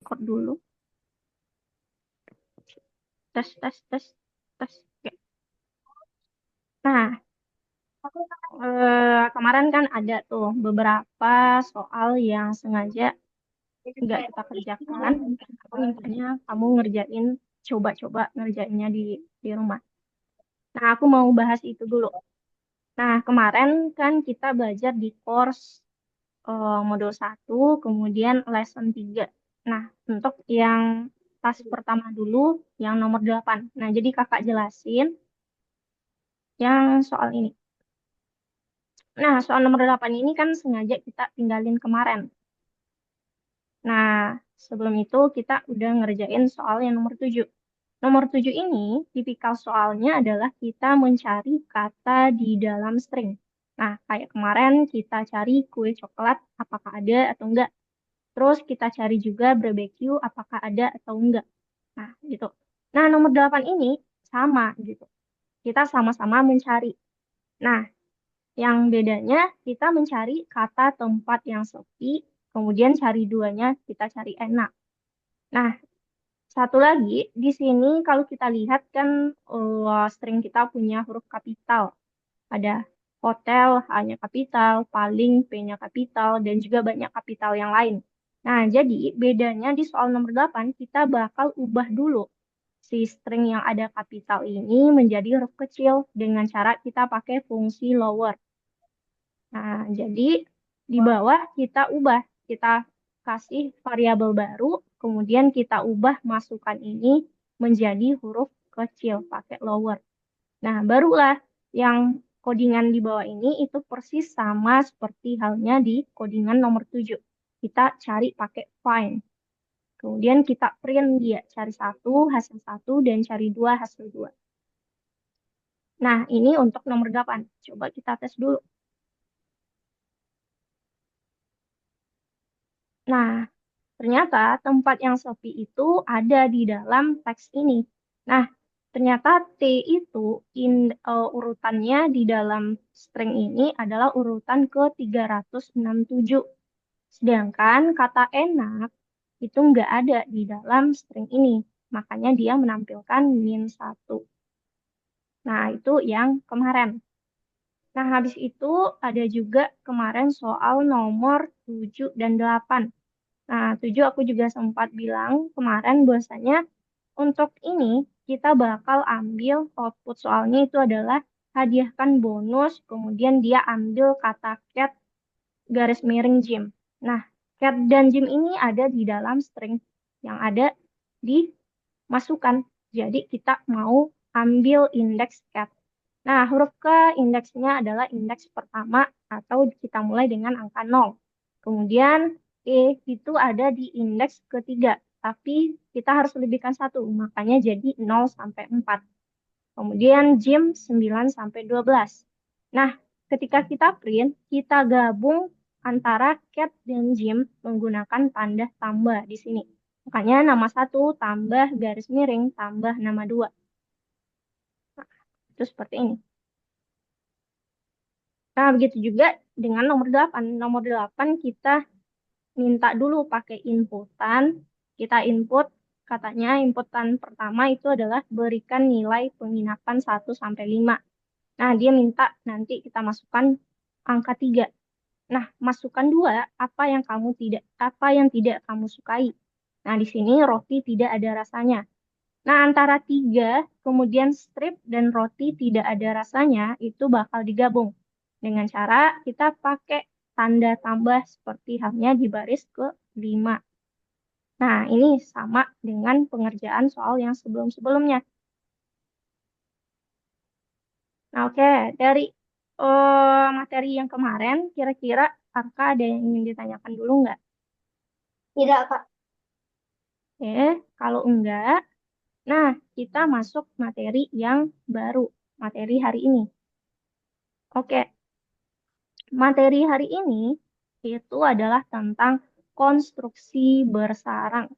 record dulu. Tes, tes, tes, tes. Oke. Nah, kemarin kan ada tuh beberapa soal yang sengaja nggak kita kerjakan. Aku mintanya kamu ngerjain, coba-coba ngerjainnya di rumah. Nah, aku mau bahas itu dulu. Nah, kemarin kan kita belajar di course modul 1, kemudian lesson 3. Nah, untuk yang tas pertama dulu, yang nomor 8. Nah, jadi kakak jelasin yang soal ini. Nah, soal nomor 8 ini kan sengaja kita tinggalin kemarin. Nah, sebelum itu kita udah ngerjain soal yang nomor 7. Nomor 7 ini, tipikal soalnya adalah kita mencari kata di dalam string. Nah, kayak kemarin kita cari kue coklat, apakah ada atau enggak. Terus kita cari juga barbecue, apakah ada atau enggak. Nah, gitu. Nah, nomor 8 ini sama gitu. Kita sama-sama mencari. Nah, yang bedanya kita mencari kata tempat yang sepi, kemudian cari duanya kita cari enak. Nah, satu lagi di sini kalau kita lihat kan string kita punya huruf kapital. Ada hotel hanya kapital, paling P-nya kapital, dan juga banyak kapital yang lain. Nah, jadi bedanya di soal nomor 8 kita bakal ubah dulu si string yang ada kapital ini menjadi huruf kecil dengan cara kita pakai fungsi lower. Nah, jadi di bawah kita ubah, kita kasih variabel baru, kemudian kita ubah masukan ini menjadi huruf kecil pakai lower. Nah, barulah yang codingan di bawah ini itu persis sama seperti halnya di codingan nomor 7. Kita cari pakai find. Kemudian kita print dia, cari satu, hasil satu, dan cari dua, hasil dua. Nah, ini untuk nomor 8. Coba kita tes dulu. Nah, ternyata tempat yang sepi itu ada di dalam teks ini. Nah, ternyata T itu urutannya di dalam string ini adalah urutan ke 367. Sedangkan kata enak itu nggak ada di dalam string ini. Makanya dia menampilkan -1. Nah, itu yang kemarin. Nah, habis itu ada juga kemarin soal nomor 7 dan 8. Nah, 7 aku juga sempat bilang kemarin bahwasanya untuk ini kita bakal ambil output soalnya itu adalah hadiahkan bonus, kemudian dia ambil kata cat garis miring gym. Nah, cat dan gym ini ada di dalam string yang ada di masukan. Jadi kita mau ambil indeks cat. Nah, huruf ke indeksnya adalah indeks pertama atau kita mulai dengan angka 0. Kemudian itu ada di indeks ketiga, tapi kita harus lebihkan satu, makanya jadi 0 sampai 4. Kemudian Jim 9 sampai 12. Nah, ketika kita print, kita gabung antara cat dan Jim menggunakan tanda tambah di sini. Makanya nama satu tambah garis miring tambah nama dua. Nah, itu seperti ini. Nah, begitu juga dengan nomor 8. Nomor 8 kita minta dulu pakai inputan. Kita input, katanya inputan pertama itu adalah berikan nilai penginapan 1 sampai 5. Nah, dia minta nanti kita masukkan angka 3. Nah, masukkan 2, apa yang tidak kamu sukai. Nah, di sini roti tidak ada rasanya. Nah, antara 3, kemudian strip dan roti tidak ada rasanya, itu bakal digabung. Dengan cara kita pakai tanda tambah seperti halnya di baris ke-5. Nah, ini sama dengan pengerjaan soal yang sebelum-sebelumnya. Nah, oke. Dari materi yang kemarin, kira-kira Kakak ada yang ingin ditanyakan dulu nggak? Tidak, Kak. Oke, kalau enggak, nah kita masuk materi yang baru, materi hari ini. Oke, materi hari ini itu adalah tentang konstruksi bersarang.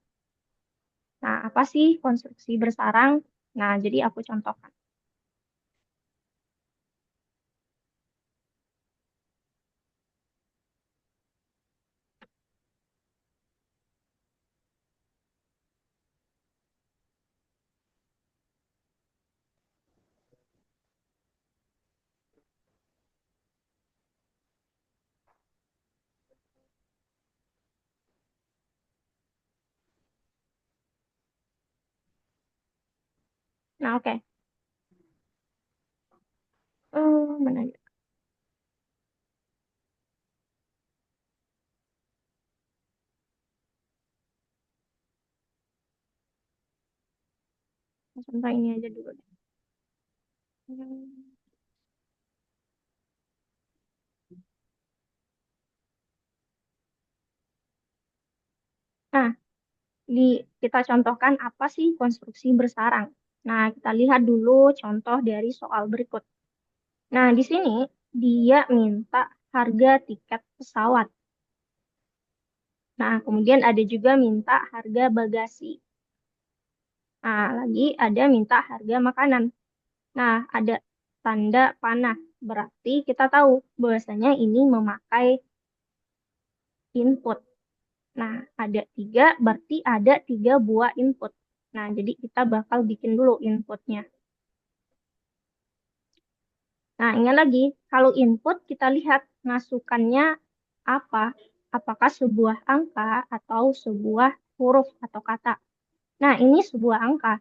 Nah, apa sih konstruksi bersarang? Nah, jadi aku contohkan. Nah, oke. Mana ya? Contoh ini aja dulu deh. Hmm. Nah, kita contohkan apa sih konstruksi bersarang. Nah, kita lihat dulu contoh dari soal berikut. Nah, di sini dia minta harga tiket pesawat. Nah, kemudian ada juga minta harga bagasi. Nah, lagi ada minta harga makanan. Nah, ada tanda panah. Berarti kita tahu bahwasanya ini memakai input. Nah, ada tiga, berarti ada tiga buah input. Nah, jadi kita bakal bikin dulu inputnya. Nah, ingat lagi, kalau input kita lihat masukannya apa. Apakah sebuah angka atau sebuah huruf atau kata. Nah, ini sebuah angka.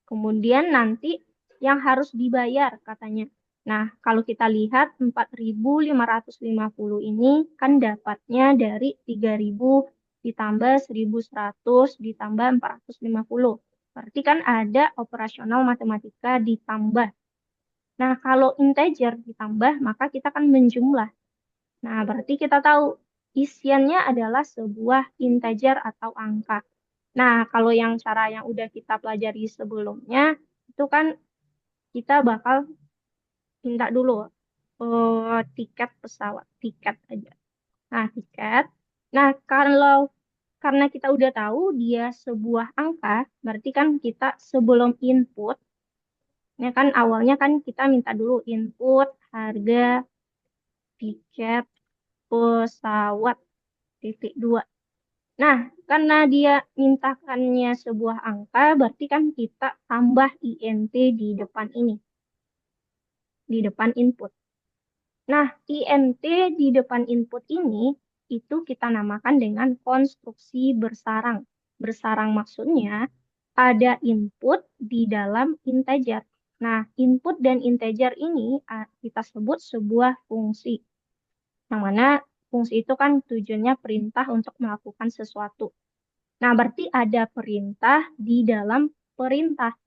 Kemudian nanti yang harus dibayar katanya. Nah, kalau kita lihat 4.550 ini kan dapatnya dari 3.000 ditambah 1.100 ditambah 450. Berarti kan ada operasional matematika ditambah. Nah, kalau integer ditambah, maka kita kan menjumlah. Nah, berarti kita tahu isiannya adalah sebuah integer atau angka. Nah, kalau yang cara yang udah kita pelajari sebelumnya, itu kan kita bakal minta dulu tiket pesawat, tiket aja. Nah, tiket. Nah, kalau karena kita udah tahu dia sebuah angka, berarti kan kita sebelum input, ya kan awalnya kan kita minta dulu input harga tiket pesawat titik dua. Nah, karena dia mintakannya sebuah angka, berarti kan kita tambah int di depan ini, di depan input. Nah, int di depan input ini itu kita namakan dengan konstruksi bersarang. Bersarang maksudnya ada input di dalam integer. Nah, input dan integer ini kita sebut sebuah fungsi. Yang mana fungsi itu kan tujuannya perintah untuk melakukan sesuatu. Nah, berarti ada perintah di dalam perintah.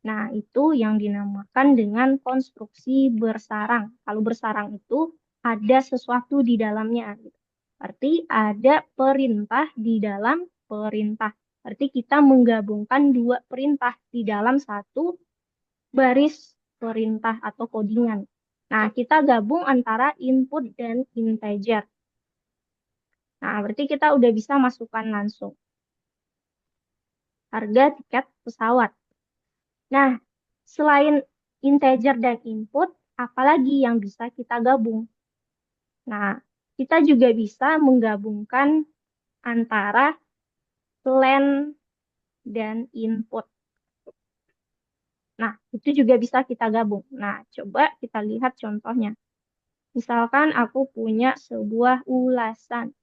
Nah, itu yang dinamakan dengan konstruksi bersarang. Kalau bersarang itu ada sesuatu di dalamnya. Gitu. Berarti ada perintah di dalam perintah. Berarti kita menggabungkan dua perintah di dalam satu baris perintah atau codingan. Nah, kita gabung antara input dan integer. Nah, berarti kita udah bisa masukkan langsung harga tiket pesawat. Nah, selain integer dan input, apalagi yang bisa kita gabung? Nah, kita juga bisa menggabungkan antara len dan input. Nah, itu juga bisa kita gabung. Nah, coba kita lihat contohnya. Misalkan aku punya sebuah ulasan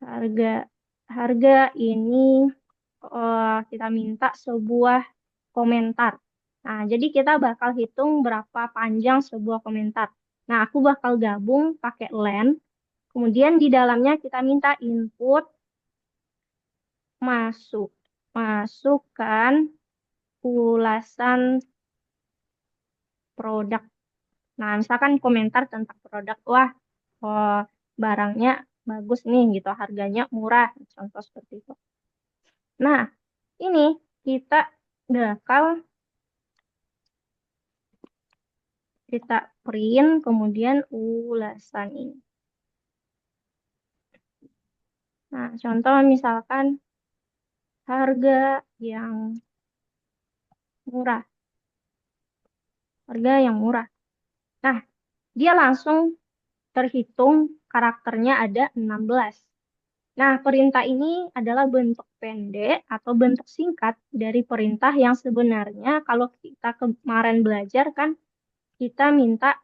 harga harga ini kita minta sebuah komentar. Nah, jadi kita bakal hitung berapa panjang sebuah komentar. Nah, aku bakal gabung pakai len. Kemudian di dalamnya kita minta input masuk. Masukkan ulasan produk. Nah, misalkan komentar tentang produk. Wah, oh, barangnya bagus nih gitu, harganya murah. Contoh seperti itu. Nah, ini kita bakal kita print kemudian ulasan ini. Nah, contoh misalkan harga yang murah, harga yang murah. Nah, dia langsung terhitung karakternya ada 16. Nah, perintah ini adalah bentuk pendek atau bentuk singkat dari perintah yang sebenarnya kalau kita kemarin belajar kan kita minta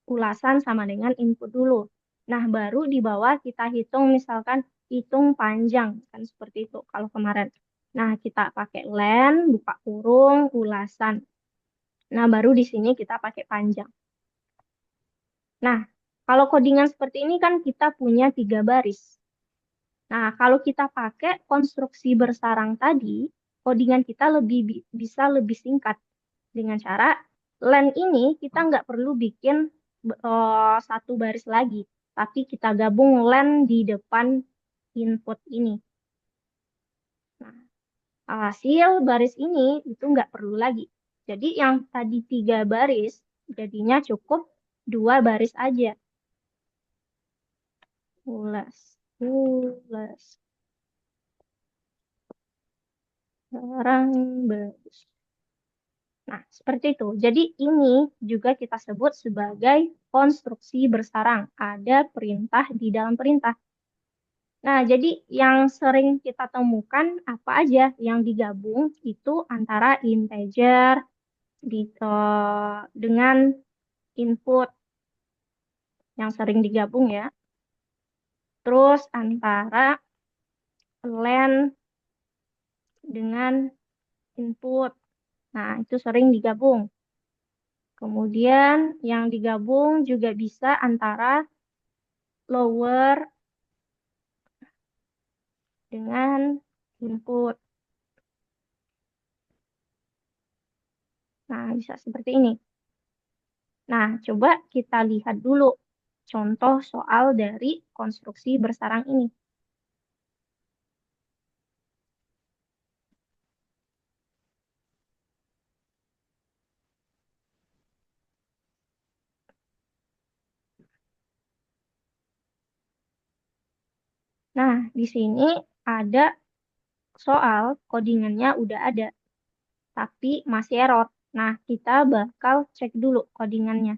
ulasan sama dengan input dulu. Nah, baru di bawah kita hitung misalkan hitung panjang kan seperti itu kalau kemarin. Nah, kita pakai len, buka kurung, ulasan. Nah, baru di sini kita pakai panjang. Nah, kalau codingan seperti ini kan kita punya 3 baris. Nah, kalau kita pakai konstruksi bersarang tadi, codingan kita bisa lebih singkat. Dengan cara len ini kita nggak perlu bikin 1 baris lagi, tapi kita gabung len di depan input ini. Nah, hasil baris ini itu nggak perlu lagi. Jadi yang tadi 3 baris, jadinya cukup 2 baris aja. Ulas, ulas, sarang baris. Nah, seperti itu. Jadi ini juga kita sebut sebagai konstruksi bersarang. Ada perintah di dalam perintah. Nah, jadi yang sering kita temukan apa aja yang digabung itu antara integer dengan input yang sering digabung ya. Terus antara len dengan input. Nah, itu sering digabung. Kemudian yang digabung juga bisa antara lower dengan input. Nah, bisa seperti ini. Nah, coba kita lihat dulu contoh soal dari konstruksi bersarang ini. Nah, di sini ada soal codingannya udah ada, tapi masih error. Nah, kita bakal cek dulu codingannya.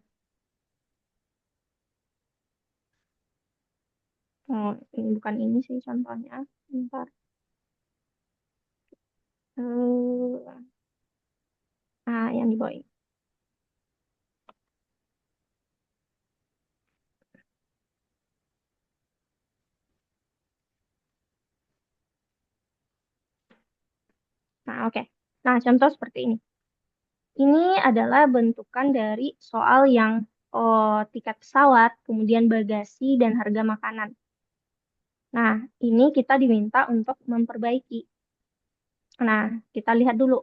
Oh, ini bukan ini sih contohnya. Bentar. Yang di bawah ini. Nah, oke. Nah, contoh seperti ini. Ini adalah bentukan dari soal yang tiket pesawat, kemudian bagasi, dan harga makanan. Nah, ini kita diminta untuk memperbaiki. Nah, kita lihat dulu.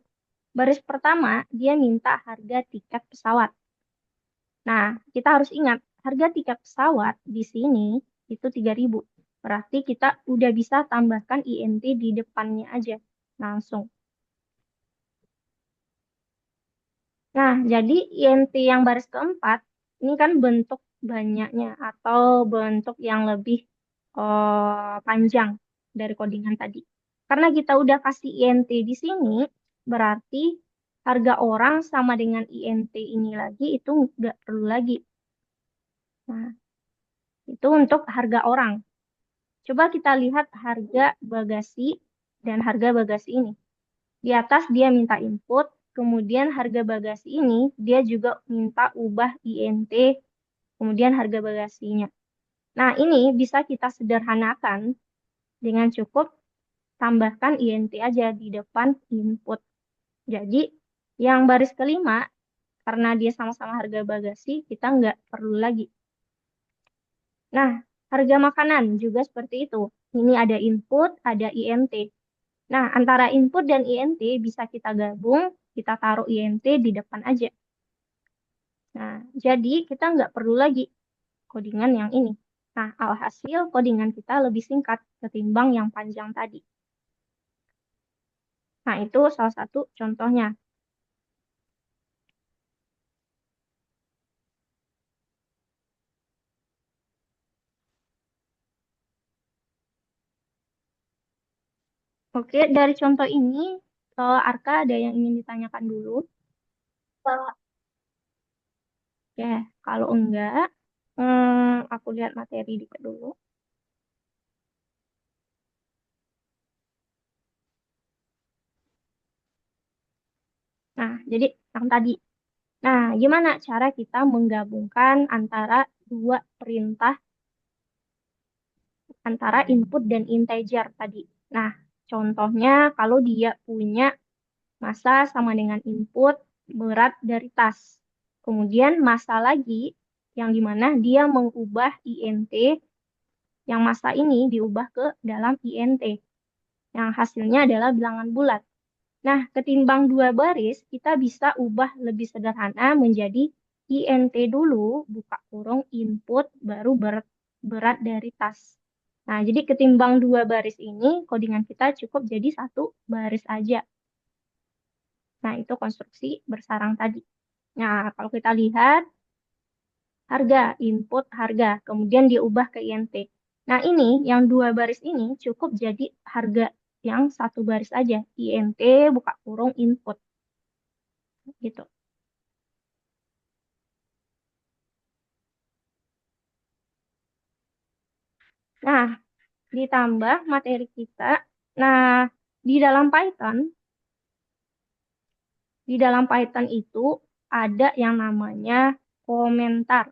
Baris pertama, dia minta harga tiket pesawat. Nah, kita harus ingat, harga tiket pesawat di sini itu 3.000. Berarti kita udah bisa tambahkan INT di depannya aja. Langsung. Nah, jadi INT yang baris keempat, ini kan bentuk banyaknya atau bentuk yang lebih panjang dari codingan tadi. Karena kita udah kasih INT di sini, berarti harga orang sama dengan INT ini lagi itu nggak perlu lagi. Nah, itu untuk harga orang. Coba kita lihat harga bagasi dan harga bagasi ini. Di atas dia minta input, kemudian harga bagasi ini dia juga minta ubah INT, kemudian harga bagasinya. Nah, ini bisa kita sederhanakan dengan cukup tambahkan INT aja di depan input. Jadi, yang baris kelima, karena dia sama-sama harga bagasi, kita nggak perlu lagi. Nah, harga makanan juga seperti itu. Ini ada input, ada INT. Nah, antara input dan INT bisa kita gabung, kita taruh INT di depan aja. Nah, jadi kita nggak perlu lagi codingan yang ini. Nah, alhasil codingan kita lebih singkat ketimbang yang panjang tadi. Nah, itu salah satu contohnya. Oke, dari contoh ini, Arka ada yang ingin ditanyakan dulu? Pak. Oke, kalau enggak, aku lihat materi dikit dulu. Nah, jadi yang tadi. Nah, gimana cara kita menggabungkan antara dua perintah antara input dan integer tadi? Nah, Contohnya, kalau dia punya massa sama dengan input berat dari tas. Kemudian massa lagi, yang dimana dia mengubah INT, yang massa ini diubah ke dalam INT, yang hasilnya adalah bilangan bulat. Nah, ketimbang dua baris, kita bisa ubah lebih sederhana menjadi INT dulu, buka kurung, input, baru berat dari tas. Nah, jadi ketimbang dua baris ini, codingan kita cukup jadi satu baris aja. Nah, itu konstruksi bersarang tadi. Nah, kalau kita lihat, harga, input harga, kemudian diubah ke INT. Nah, ini yang dua baris ini cukup jadi harga yang satu baris aja. INT, buka kurung, input. Gitu. Nah, ditambah materi kita. Nah, di dalam Python, itu ada yang namanya komentar.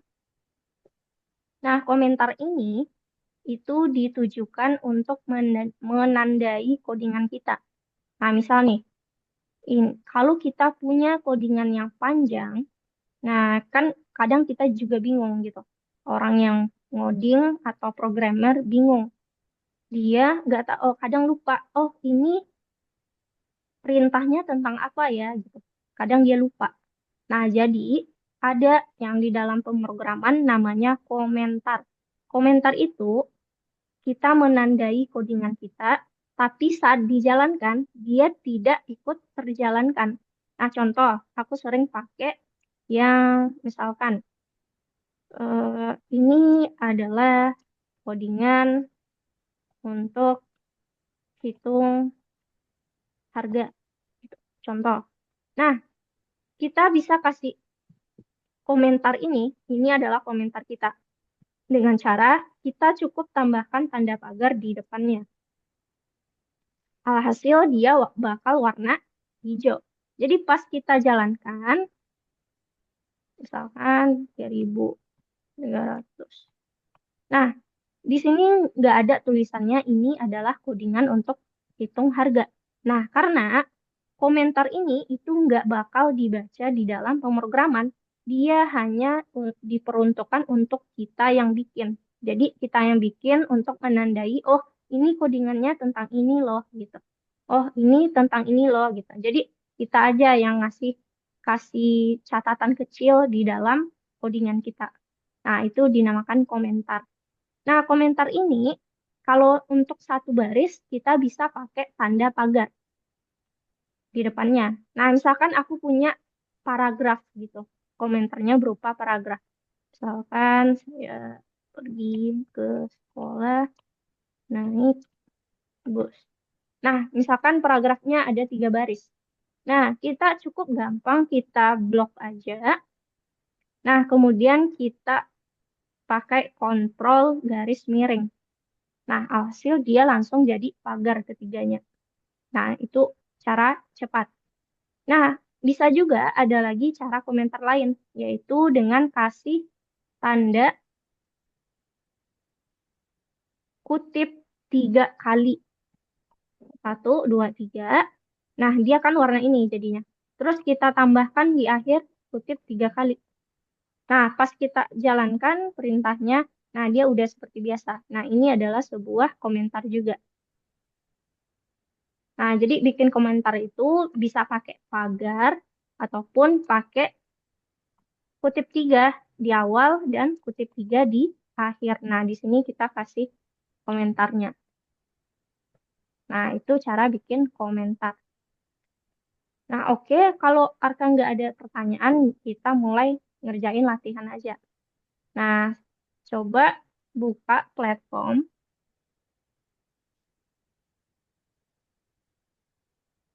Nah, komentar ini itu ditujukan untuk menandai codingan kita. Nah, misal nih, kalau kita punya codingan yang panjang, nah kan kadang kita juga bingung gitu. Orang yang ngoding atau programmer bingung. Dia nggak tahu, oh, kadang lupa, oh ini perintahnya tentang apa ya gitu. Kadang dia lupa. Nah, jadi ada yang di dalam pemrograman namanya komentar. Komentar itu kita menandai codingan kita, tapi saat dijalankan dia tidak ikut terjalankan. Nah, contoh, aku sering pakai yang misalkan ini adalah codingan untuk hitung harga. Gitu. Contoh. Nah, kita bisa kasih komentar ini adalah komentar kita. Dengan cara kita cukup tambahkan tanda pagar di depannya. Alhasil dia bakal warna hijau. Jadi pas kita jalankan, misalkan 3.300. Nah, di sini nggak ada tulisannya ini adalah codingan untuk hitung harga. Nah, karena komentar ini itu nggak bakal dibaca di dalam pemrograman. Dia hanya diperuntukkan untuk kita yang bikin. Jadi kita yang bikin untuk menandai, oh ini codingannya tentang ini loh gitu. Oh ini tentang ini loh gitu. Jadi kita aja yang kasih catatan kecil di dalam codingan kita. Nah itu dinamakan komentar. Nah komentar ini kalau untuk satu baris kita bisa pakai tanda pagar di depannya. Nah, misalkan aku punya paragraf gitu. Komentarnya berupa paragraf. Misalkan saya pergi ke sekolah naik bus. Nah, misalkan paragrafnya ada 3 baris. Nah, kita cukup gampang kita blok aja. Nah, kemudian kita pakai kontrol garis miring. Nah, alhasil dia langsung jadi pagar ketiganya. Nah, itu cara cepat. Nah, bisa juga ada lagi cara komentar lain, yaitu dengan kasih tanda kutip 3 kali. 1, 2, 3. Nah, dia kan warna ini jadinya. Terus kita tambahkan di akhir kutip 3 kali. Nah, pas kita jalankan perintahnya, nah dia udah seperti biasa. Nah, ini adalah sebuah komentar juga. Nah, jadi bikin komentar itu bisa pakai pagar ataupun pakai kutip 3 di awal dan kutip 3 di akhir. Nah, di sini kita kasih komentarnya. Nah, itu cara bikin komentar. Nah, oke, kalau Arka nggak ada pertanyaan, kita mulai ngerjain latihan aja. Nah, coba buka platform.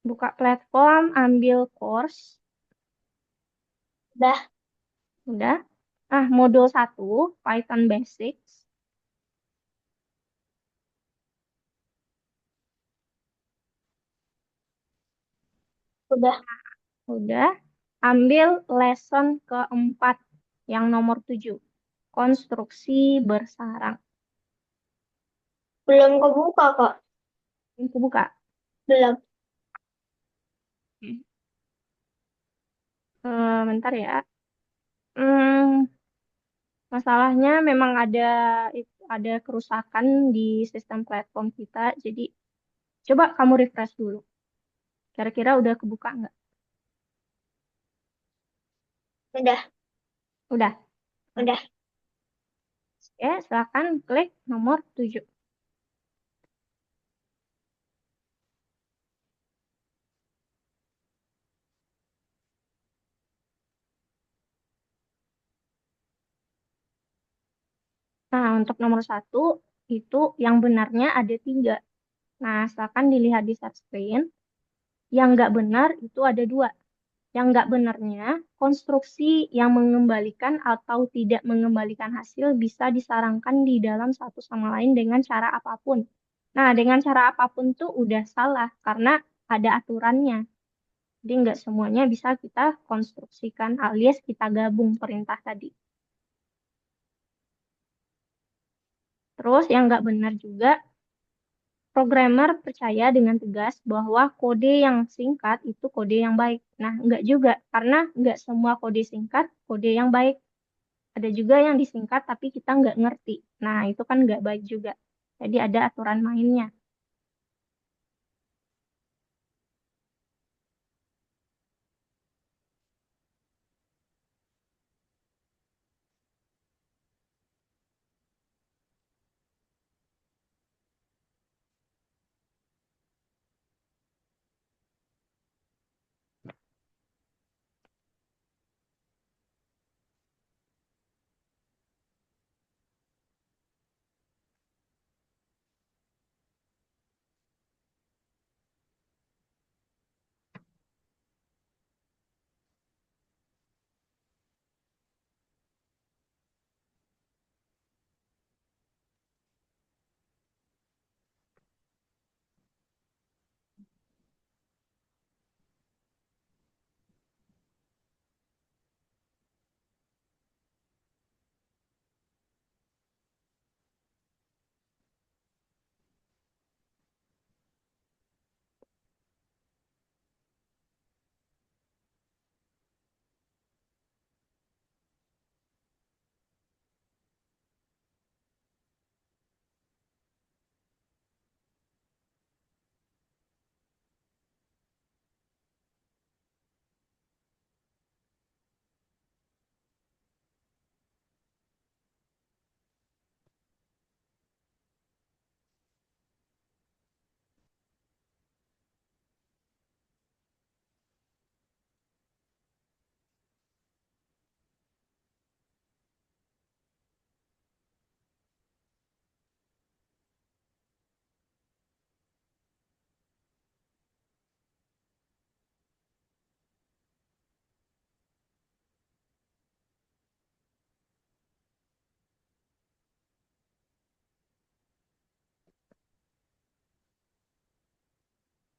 Buka platform, ambil course. Udah, Udah. Ah, modul 1, Python Basics. udah. Udah. Ambil lesson keempat yang nomor 7. Konstruksi bersarang. Belum kebuka kok. Ini aku buka. Belum. Hmm. Bentar ya. Hmm, Masalahnya memang ada kerusakan di sistem platform kita. Jadi coba kamu refresh dulu. Kira-kira udah kebuka nggak? Udah. Udah. Nah, Udah. oke, silakan klik nomor 7. Nah, untuk nomor 1 itu yang benarnya ada 3. Nah, silakan dilihat di share screen. Yang nggak benar itu ada 2. Yang nggak benarnya, konstruksi yang mengembalikan atau tidak mengembalikan hasil bisa disarankan di dalam satu sama lain dengan cara apapun. Nah, dengan cara apapun tuh udah salah karena ada aturannya. Jadi nggak semuanya bisa kita konstruksikan alias kita gabung perintah tadi. Terus yang nggak benar juga, programmer percaya dengan tegas bahwa kode yang singkat itu kode yang baik. Nah, nggak juga, karena nggak semua kode singkat kode yang baik. Ada juga yang disingkat tapi kita nggak ngerti. Nah, itu kan nggak baik juga. Jadi ada aturan mainnya.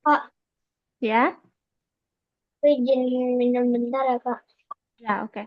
Kak, Ya? aku izin minum bentar ya, Kak. Ya, oke.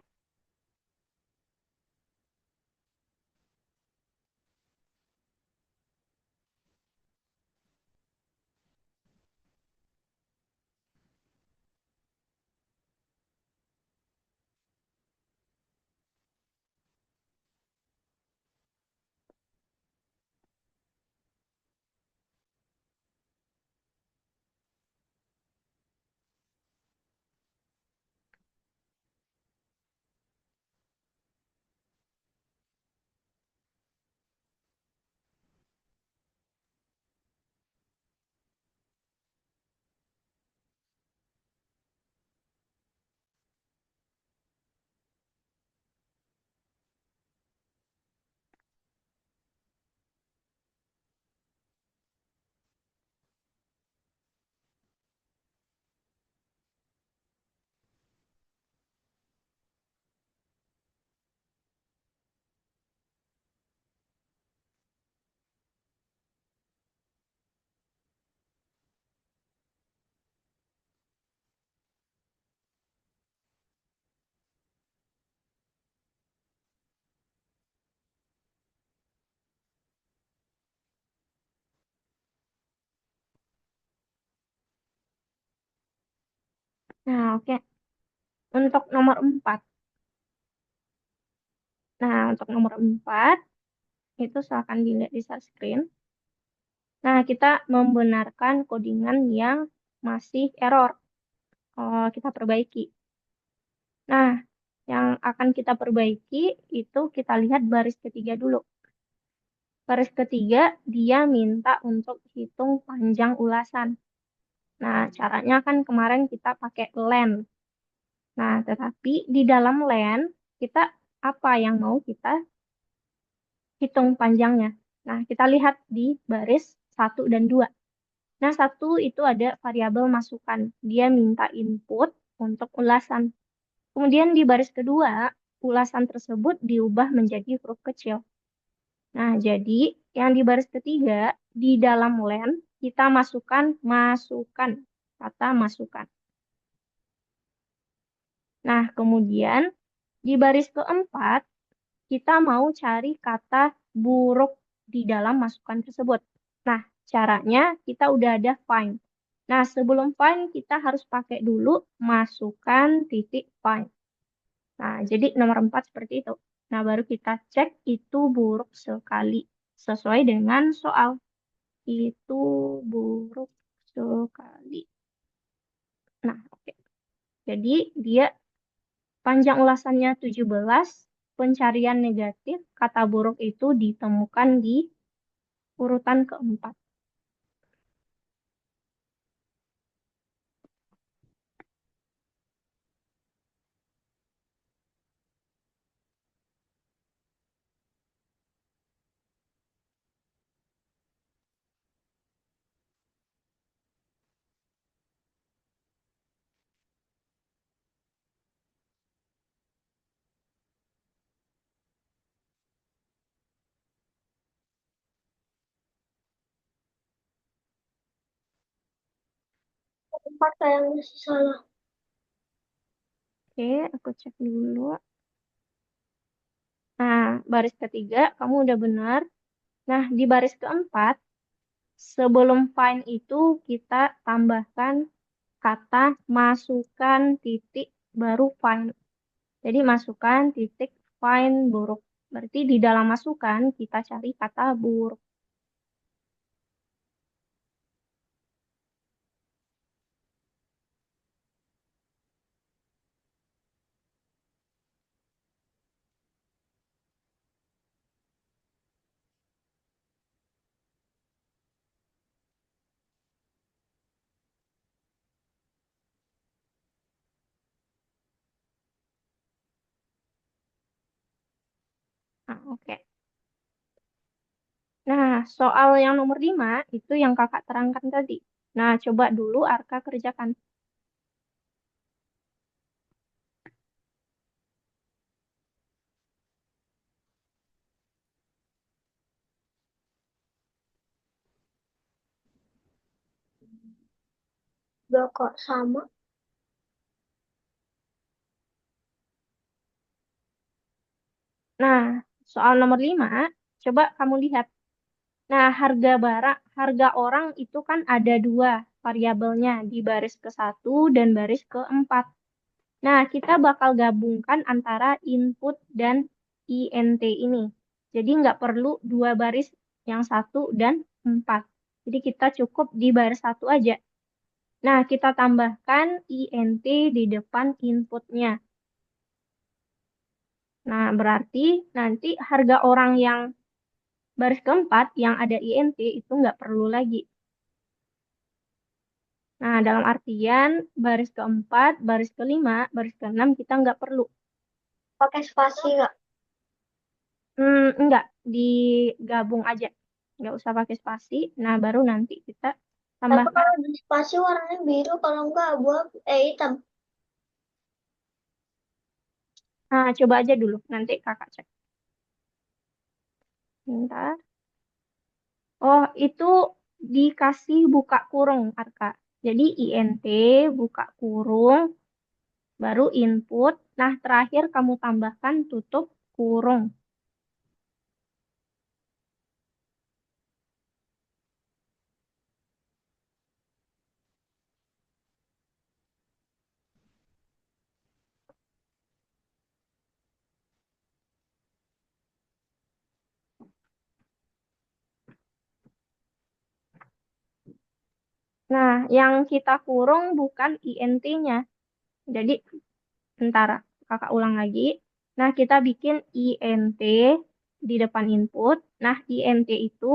Nah, oke. Untuk nomor 4. Nah, untuk nomor 4, itu silahkan dilihat di share screen. Nah, kita membenarkan codingan yang masih error. Kita perbaiki. Nah, yang akan kita perbaiki itu kita lihat baris ketiga dulu. Baris ketiga, dia minta untuk hitung panjang ulasan. Nah, caranya kan kemarin kita pakai len. Nah, tetapi di dalam len, kita apa yang mau kita hitung panjangnya. Nah, kita lihat di baris 1 dan 2. Nah, 1 itu ada variabel masukan. Dia minta input untuk ulasan. Kemudian di baris kedua, ulasan tersebut diubah menjadi huruf kecil. Nah, jadi yang di baris ketiga, di dalam len, kita masukkan, kata masukkan. Nah, kemudian di baris keempat, kita mau cari kata buruk di dalam masukan tersebut. Nah, caranya kita udah ada find. Nah, sebelum find, kita harus pakai dulu masukkan titik find. Nah, jadi nomor 4 seperti itu. Nah, baru kita cek itu buruk sekali. Sesuai dengan soal. Itu buruk sekali. Nah, oke. Jadi, dia panjang ulasannya 17, pencarian negatif, kata buruk itu ditemukan di urutan keempat. Empat yang masih salah. Oke, aku cek dulu. Nah, baris ketiga, kamu udah benar. Nah, di baris keempat, sebelum find itu kita tambahkan kata masukkan titik baru find. Jadi masukkan titik find buruk. Berarti di dalam masukan kita cari kata buruk. Nah, oke. Nah, soal yang nomor 5 itu yang kakak terangkan tadi. Nah, coba dulu Arka kerjakan. Dua kok sama. Nah, soal nomor 5, coba kamu lihat. Nah, harga orang itu kan ada dua variabelnya di baris ke-1 dan baris ke-4. Nah, kita bakal gabungkan antara input dan int ini. Jadi nggak perlu dua baris yang 1 dan 4. Jadi kita cukup di baris 1 aja. Nah, kita tambahkan int di depan inputnya. Nah, berarti nanti harga orang yang baris keempat yang ada int itu nggak perlu lagi. Nah, dalam artian baris keempat, baris kelima, baris keenam kita nggak perlu. Pakai spasi nggak? Enggak, digabung aja. Nggak usah pakai spasi. Nah, baru nanti kita Tapi tambahkan. kalau di spasi warnanya biru, kalau enggak abu-abu, hitam. Nah, coba aja dulu. Nanti kakak cek. Bentar. Oh, itu dikasih buka kurung, Arka. Jadi, int, buka kurung, baru input. Nah, terakhir kamu tambahkan tutup kurung. Nah, yang kita kurung bukan INT-nya. Jadi, bentar, kakak ulang lagi. Nah, kita bikin INT di depan input. Nah, INT itu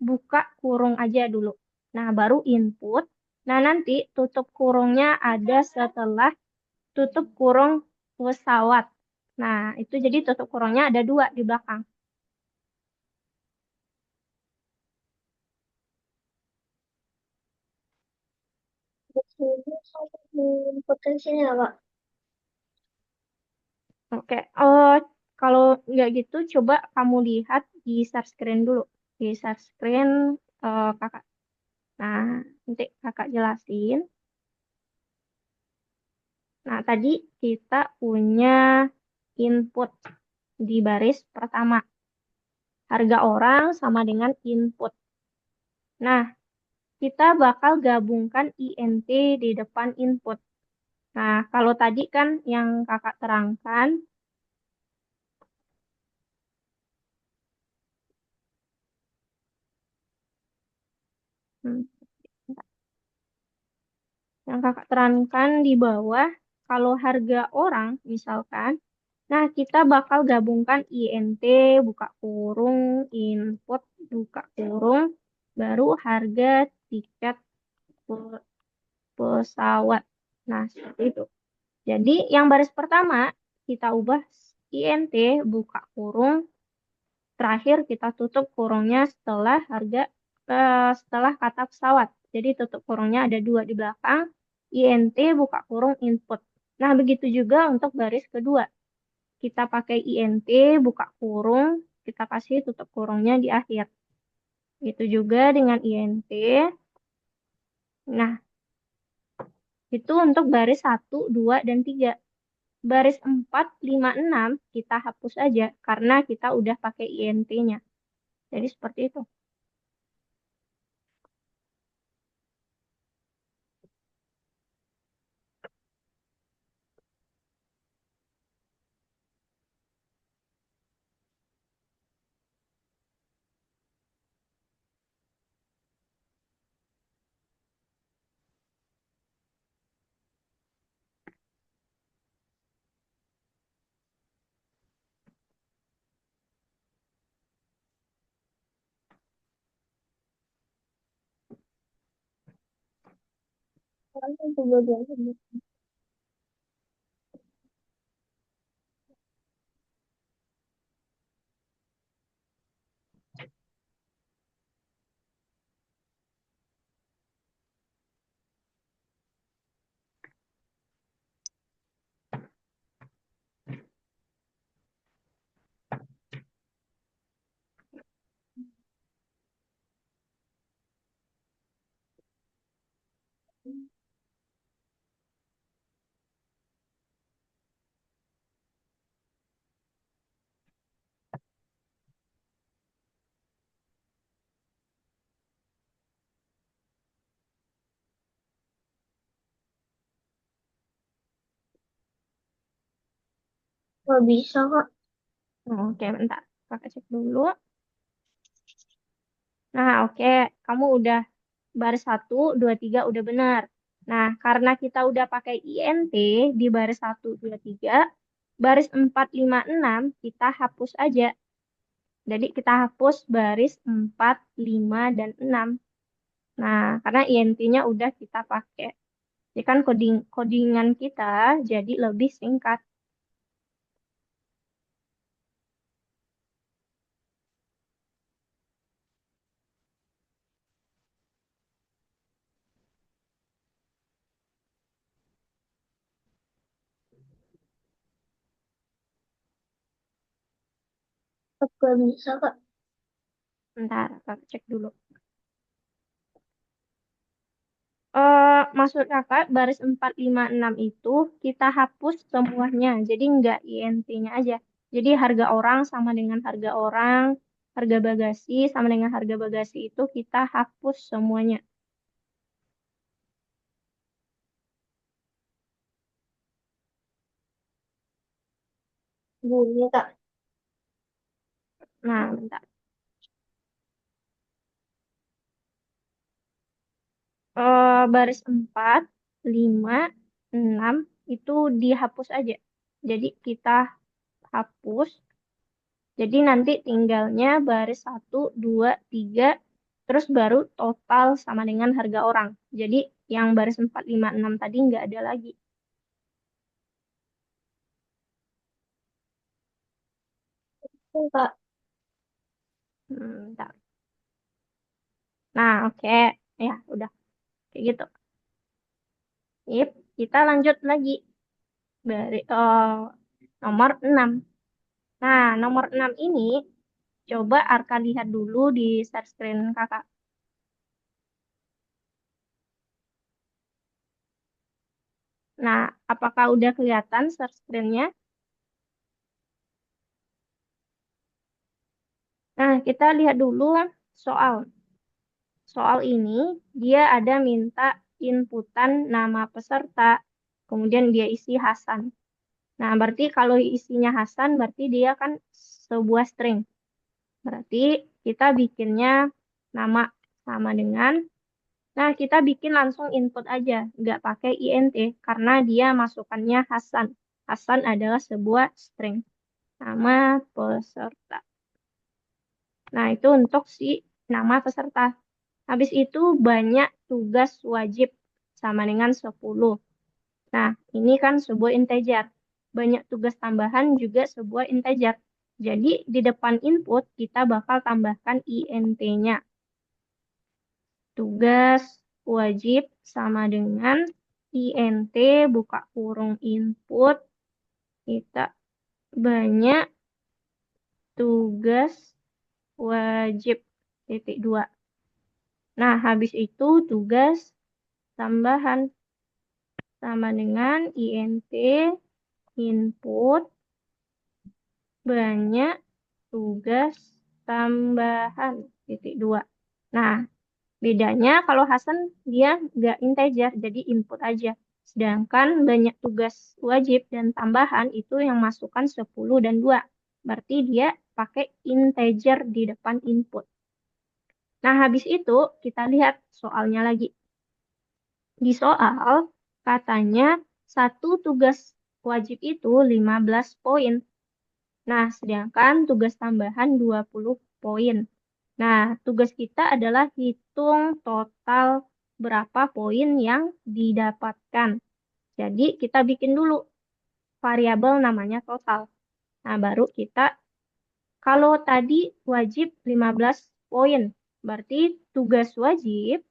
buka kurung aja dulu. Nah, baru input. Nah, nanti tutup kurungnya ada setelah tutup kurung pesawat. Nah, itu jadi tutup kurungnya ada dua di belakang. Di sini sama di potensinya, Kak. Oke, kalau nggak gitu, coba kamu lihat di share screen dulu. Di share screen kakak. Nah, nanti kakak jelasin. Nah, tadi kita punya input di baris pertama. Harga orang sama dengan input. Nah, kita bakal gabungkan INT di depan input. Nah, kalau tadi kan yang kakak terangkan, hmm, yang kakak terangkan di bawah, kalau harga orang misalkan, nah kita bakal gabungkan INT, buka kurung, input, buka kurung, baru harga tiket pe- pesawat. Nah, seperti itu. Jadi yang baris pertama kita ubah INT, buka kurung, terakhir kita tutup kurungnya setelah kata pesawat. Jadi tutup kurungnya ada dua di belakang. INT buka kurung input. Nah, begitu juga untuk baris kedua. Kita pakai INT buka kurung, kita kasih tutup kurungnya di akhir. Itu juga dengan INT. Nah, itu untuk baris satu, 2, dan 3. Baris 4, 5, 6 kita hapus aja karena kita udah pakai INT-nya. Jadi seperti itu. Kan itu bagian ini. Nggak bisa, Kak. Oke, bentar. Kakak cek dulu. Nah, oke. Kamu udah baris satu, 2, 3 udah benar. Nah, karena kita udah pakai INT di baris satu, 2, 3, baris 4, 5, 6 kita hapus aja. Jadi kita hapus baris 4, 5, dan 6. Nah, karena INT-nya udah kita pakai. Jadi kan codingan kita jadi lebih singkat. Nggak bisa, Kak. Bentar, kakak cek dulu. Maksud kakak baris 4, 5, 6 itu kita hapus semuanya. Jadi nggak INT-nya aja. Jadi harga orang sama dengan harga orang, harga bagasi sama dengan harga bagasi itu kita hapus semuanya. Bunyi, Kak. Nah, bentar. baris 4, 5, 6 itu dihapus aja. Jadi kita hapus. Jadi nanti tinggalnya baris 1, 2, 3, terus baru total sama dengan harga orang. Jadi yang baris 4, 5, 6 tadi nggak ada lagi. Kak. Bentar. Nah, oke. Ya, udah. Kayak gitu. Yep, kita lanjut lagi. Dari nomor 6. Nah, nomor 6 ini coba Arka lihat dulu di share screen kakak. Nah, apakah udah kelihatan share screen-nya? Nah, kita lihat dulu soal. Soal ini, dia ada minta inputan nama peserta, kemudian dia isi Hasan. Nah, berarti kalau isinya Hasan, berarti dia kan sebuah string. Berarti kita bikinnya nama sama dengan, nah kita bikin langsung input aja, nggak pakai int, karena dia masukannya Hasan. Hasan adalah sebuah string, nama peserta. Nah, itu untuk si nama peserta. Habis itu banyak tugas wajib sama dengan 10. Nah, ini kan sebuah integer. Banyak tugas tambahan juga sebuah integer. Jadi di depan input kita bakal tambahkan int-nya. Tugas wajib sama dengan int buka kurung input. Kita banyak tugas wajib titik dua. Nah, habis itu tugas tambahan sama dengan int input banyak tugas tambahan titik dua. Nah, bedanya kalau Hasan dia nggak integer, jadi input aja. Sedangkan banyak tugas wajib dan tambahan itu yang masukkan 10 dan 2. Berarti dia pakai integer di depan input. Nah, habis itu kita lihat soalnya lagi. Di soal katanya satu tugas wajib itu 15 poin. Nah, sedangkan tugas tambahan 20 poin. Nah, tugas kita adalah hitung total berapa poin yang didapatkan. Jadi, kita bikin dulu variabel namanya total. Nah, baru kita, kalau tadi wajib 15 poin, berarti tugas wajib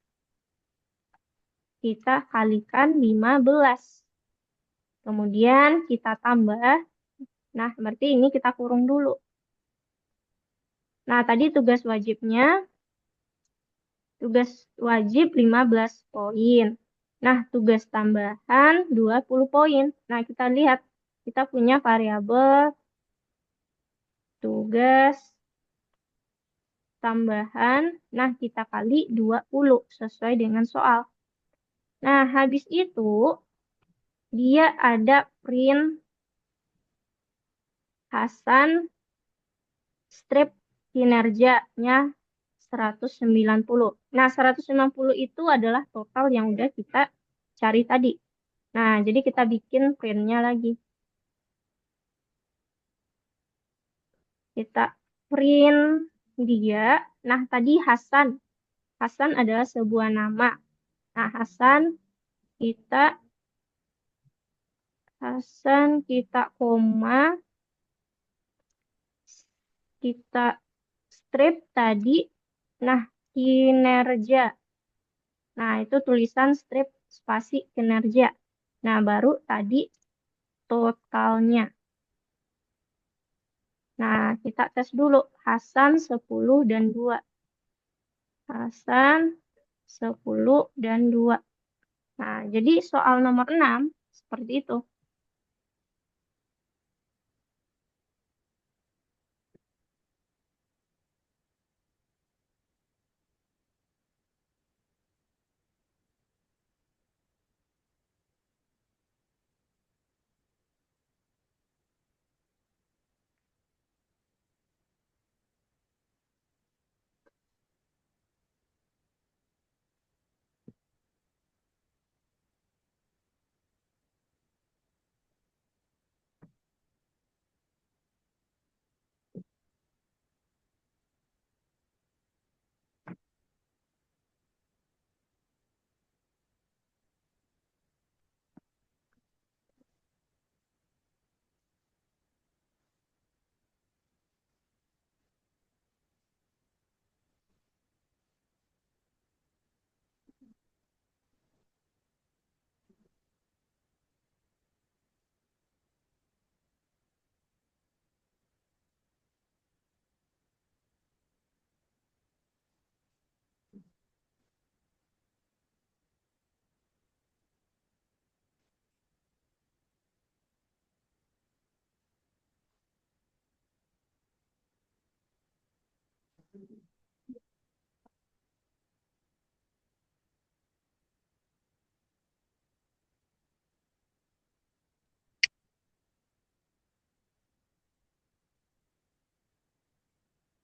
kita kalikan 15. Kemudian kita tambah, nah berarti ini kita kurung dulu. Nah, tadi tugas wajib 15 poin. Nah, tugas tambahan 20 poin. Nah, kita lihat, kita punya variabel tugas tambahan. Nah, kita kali 20 sesuai dengan soal. Nah, habis itu dia ada print Hasan strip kinerjanya 190. Nah, 190 itu adalah total yang udah kita cari tadi. Nah, jadi kita bikin printnya lagi. Kita print dia. Nah, tadi Hasan. Hasan adalah sebuah nama. Nah, kita kita koma, kita strip tadi. Nah, kinerja. Nah, itu tulisan strip spasi kinerja. Nah, baru tadi totalnya. Nah, kita tes dulu. Hasan 10 dan 2. Hasan 10 dan 2. Nah, jadi soal nomor 6 seperti itu.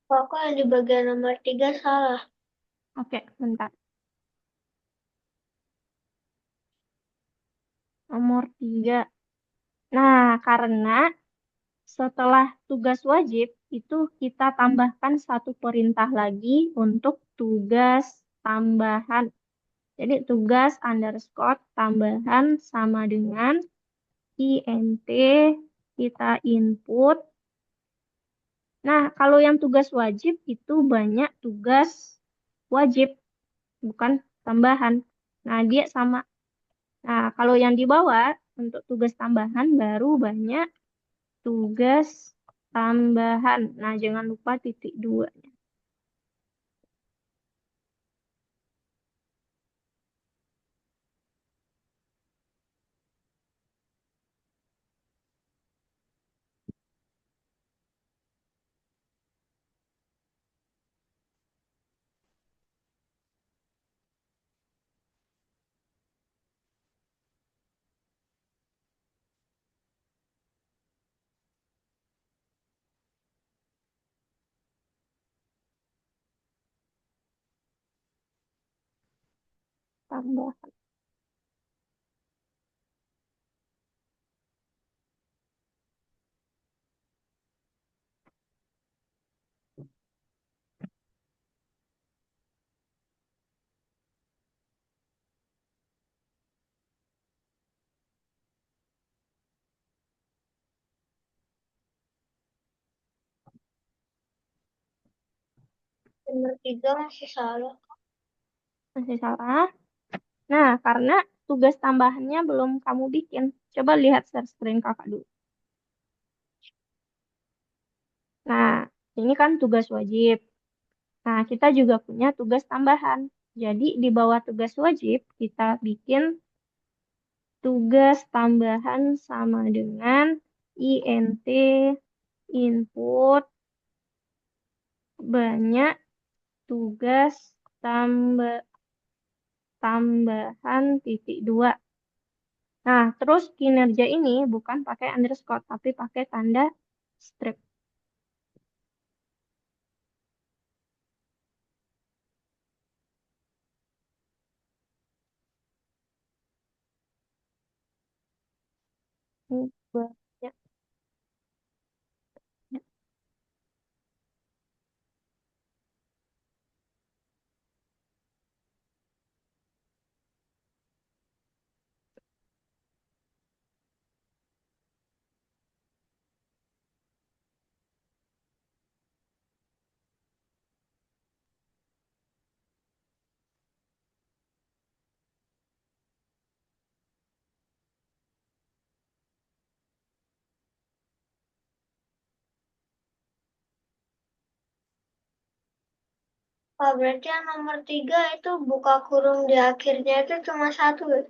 Pokoknya yang di bagian nomor 3 salah. Oke, bentar. Nomor 3. Nah, karena setelah tugas wajib, itu kita tambahkan satu perintah lagi untuk tugas tambahan. Jadi tugas underscore tambahan sama dengan int kita input. Nah, kalau yang tugas wajib itu banyak tugas wajib, bukan tambahan. Nah, dia sama. Nah, kalau yang di bawah untuk tugas tambahan baru banyak tugas tambahan. Nah, jangan lupa titik dua. Tambah. Nomor 3 masih salah. Masih salah. Nah, karena tugas tambahannya belum kamu bikin. Coba lihat share screen kakak dulu. Nah, ini kan tugas wajib. Nah, kita juga punya tugas tambahan. Jadi, di bawah tugas wajib, kita bikin tugas tambahan sama dengan int input banyak tugas tambah tambahan titik dua. Nah, terus kinerja ini bukan pakai underscore, tapi pakai tanda strip. Ini banyak. Oh, berarti yang nomor 3 itu buka kurung di akhirnya itu cuma satu ya?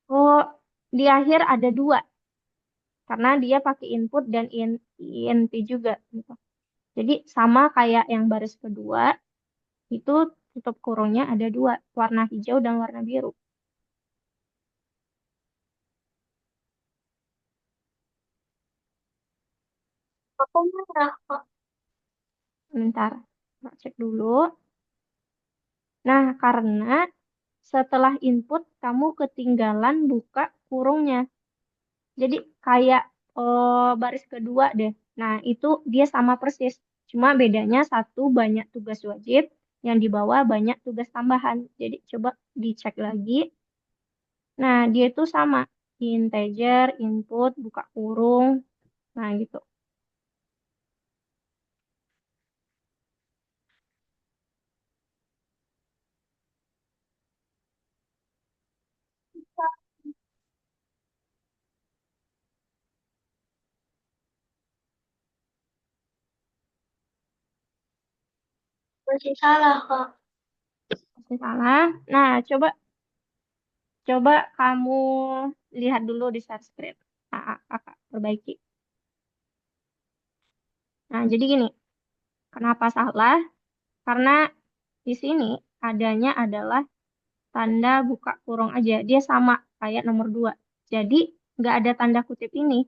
Oh, di akhir ada dua, karena dia pakai input dan int juga. Gitu. Jadi sama kayak yang baris kedua, itu tutup kurungnya ada dua, warna hijau dan warna biru. Aku merah kok. Bentar, tak cek dulu. Nah, karena setelah input kamu ketinggalan buka kurungnya. Jadi kayak baris kedua deh. Nah, itu dia sama persis. Cuma bedanya satu banyak tugas wajib, yang di bawah banyak tugas tambahan. Jadi coba dicek lagi. Nah, dia itu sama. Integer, input, buka kurung. Nah, gitu. Masih salah kok. Masih salah. Nah, coba coba kamu lihat dulu di share screen. Kakak perbaiki. Nah, jadi gini. Kenapa salah? Karena di sini adanya adalah tanda buka kurung aja. Dia sama kayak nomor 2. Jadi nggak ada tanda kutip ini.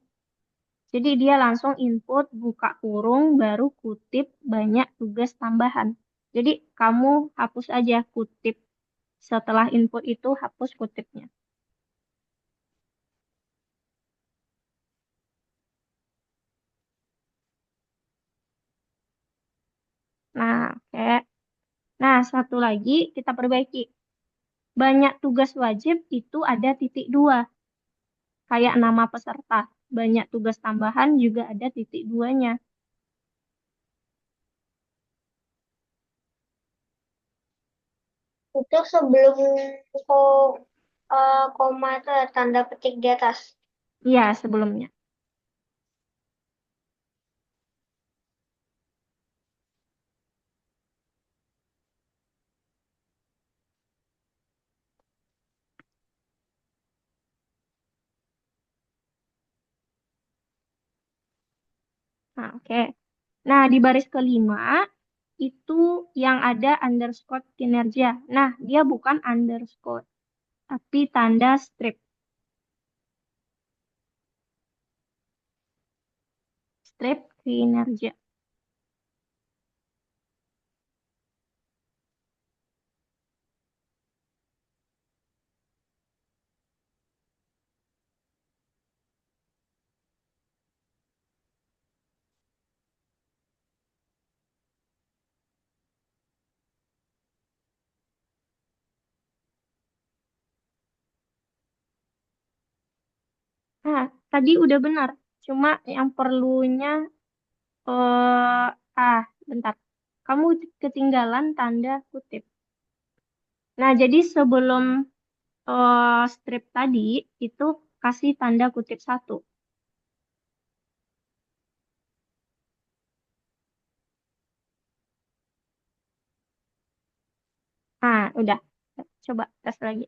Jadi dia langsung input buka kurung baru kutip banyak tugas tambahan. Jadi kamu hapus aja kutip. Setelah input itu hapus kutipnya. Nah, oke. Nah, satu lagi kita perbaiki. Banyak tugas wajib itu ada titik 2. Kayak nama peserta. Banyak tugas tambahan juga ada titik 2-nya. Itu sebelum ko, koma itu ada tanda petik di atas. Iya, sebelumnya. Nah, oke. Nah, di baris kelima itu yang ada underscore kinerja. Nah, dia bukan underscore, tapi tanda strip. Strip kinerja. Nah, tadi udah benar. Cuma yang perlunya, eh bentar. Kamu ketinggalan tanda kutip. Nah, jadi sebelum strip tadi, itu kasih tanda kutip satu. Nah, udah. Coba tes lagi.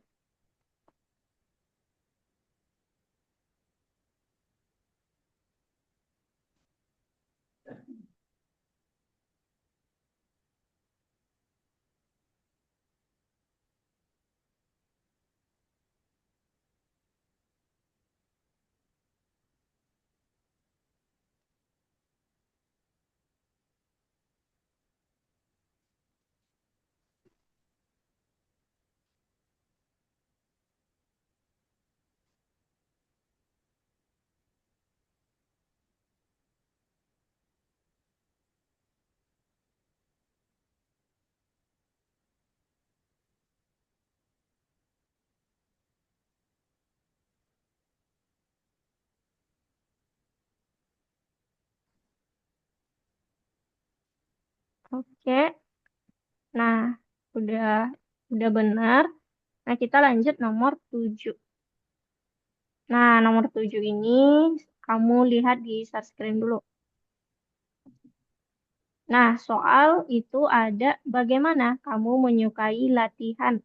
Oke. Nah, udah udah benar. Nah, kita lanjut nomor 7. Nah, nomor 7 ini kamu lihat di share screen dulu. Nah, soal itu ada bagaimana kamu menyukai latihan.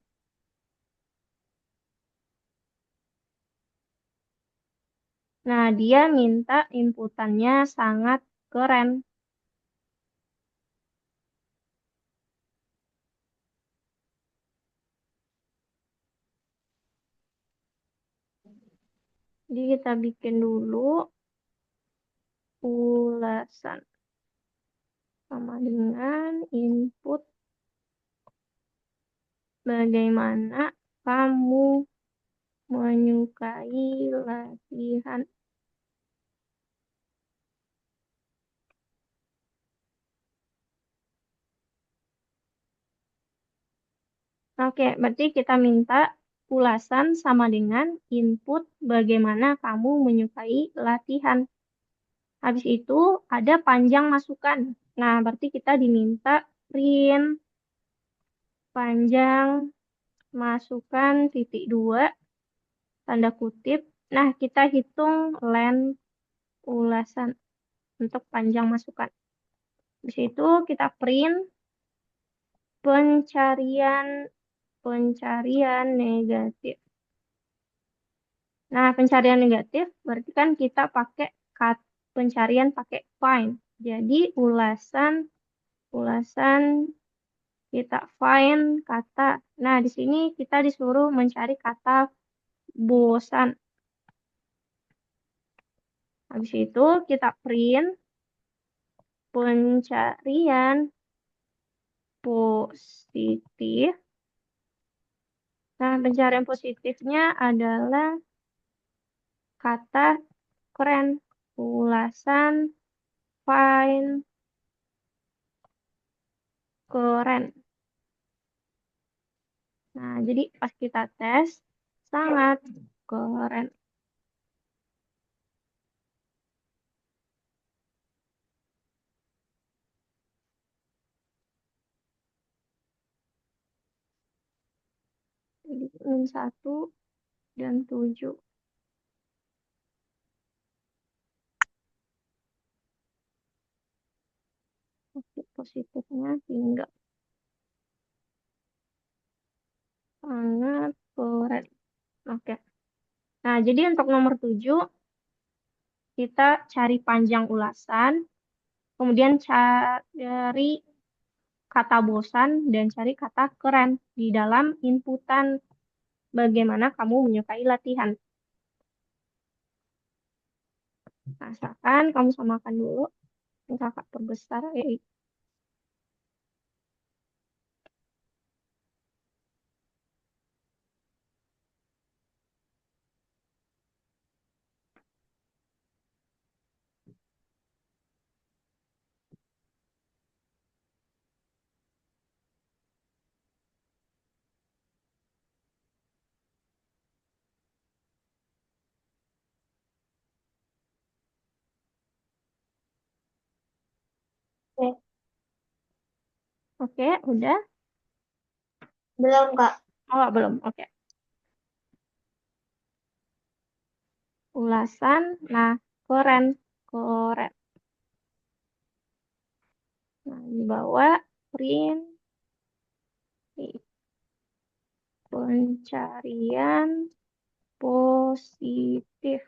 Nah, dia minta inputannya sangat keren. Jadi kita bikin dulu ulasan sama dengan input bagaimana kamu menyukai latihan. Oke, berarti kita minta ulasan sama dengan input bagaimana kamu menyukai latihan. Habis itu ada panjang masukan. Nah, berarti kita diminta print panjang masukan titik 2 tanda kutip. Nah, kita hitung length ulasan untuk panjang masukan. Di situ kita print pencarian pencarian negatif. Nah, pencarian negatif berarti kan kita pakai pencarian pakai find. Jadi ulasan ulasan Kita find kata. Nah, di sini kita disuruh mencari kata bosan. Habis itu kita print pencarian positif. Nah, pencarian positifnya adalah kata keren. Ulasan find keren. Nah, jadi pas kita tes, sangat keren. Jadi, 1 dan 7. Oke, positifnya tinggal. Sangat keren. Oke. Nah, jadi untuk nomor 7, kita cari panjang ulasan, kemudian cari kata bosan, dan cari kata keren di dalam inputan bagaimana kamu menyukai latihan. Nah, misalkan kamu samakan dulu, ini kakak perbesar, Oke, Oke, udah? belum Kak. Oh, belum. Oke. Ulasan, nah, keren. Keren. Nah, di bawah print pencarian positif.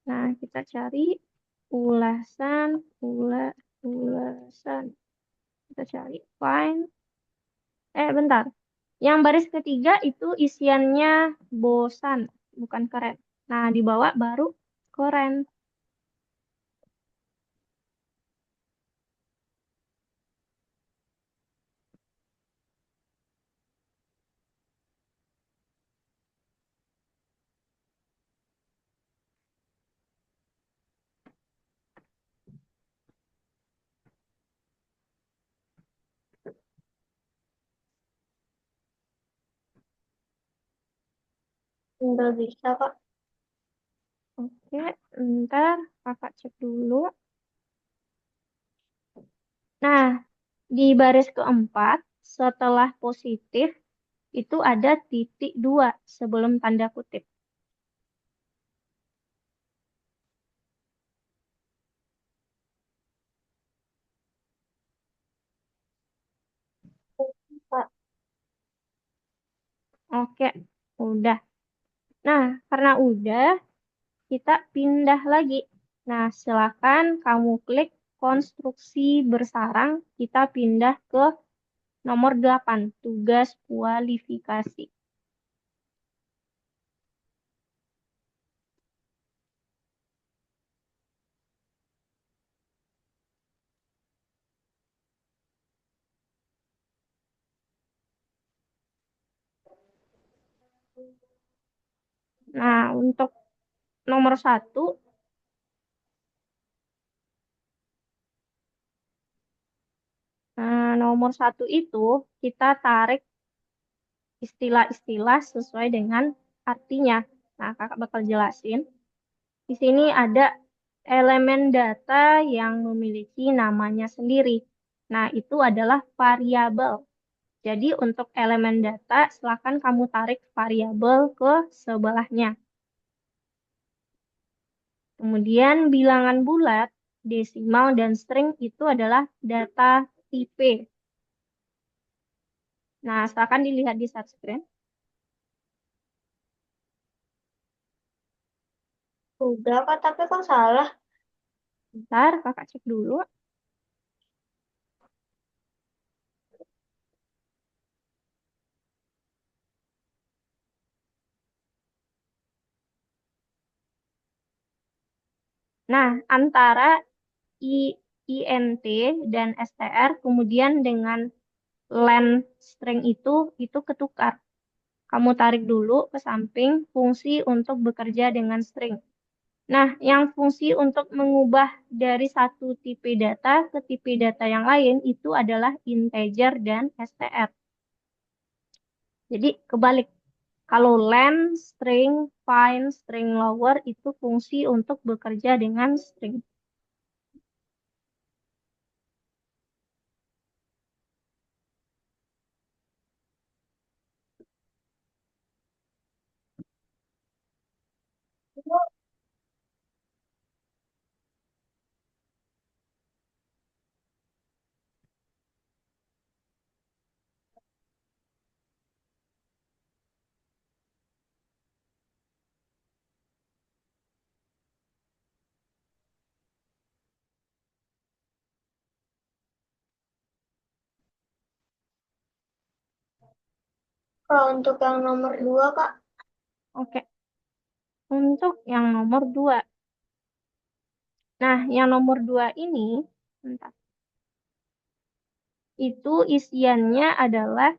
Nah, kita cari ulasan, ulasan. Kita cari find. Bentar. Yang baris ketiga itu isiannya bosan, bukan keren. Nah, di bawah baru keren. Nggak bisa Kak. Oke, ntar kakak cek dulu. Nah, di baris keempat, setelah positif, itu ada titik 2 sebelum tanda kutip. Kak, Oke, udah. Nah, karena udah, kita pindah lagi. Nah, silakan kamu klik konstruksi bersarang, kita pindah ke nomor 8, tugas kualifikasi. Nah, untuk nomor 1, nomor 1 itu kita tarik istilah-istilah sesuai dengan artinya. Nah, kakak bakal jelasin. Di sini ada elemen data yang memiliki namanya sendiri. Nah, itu adalah variabel. Jadi untuk elemen data, silakan kamu tarik variabel ke sebelahnya. Kemudian bilangan bulat, desimal, dan string itu adalah data tipe. Nah, silakan dilihat di start screen. udah Kak, tapi kok salah? Bentar, kakak cek dulu. Nah, antara I, INT dan STR kemudian dengan len string itu ketukar. Kamu tarik dulu ke samping fungsi untuk bekerja dengan string. Nah, yang fungsi untuk mengubah dari satu tipe data ke tipe data yang lain itu adalah integer dan str. Jadi kebalik. Kalau len, string, find, string lower itu fungsi untuk bekerja dengan string. Kalau untuk yang nomor 2, Kak, Oke, untuk yang nomor 2. Nah, yang nomor 2 ini, bentar, itu isiannya adalah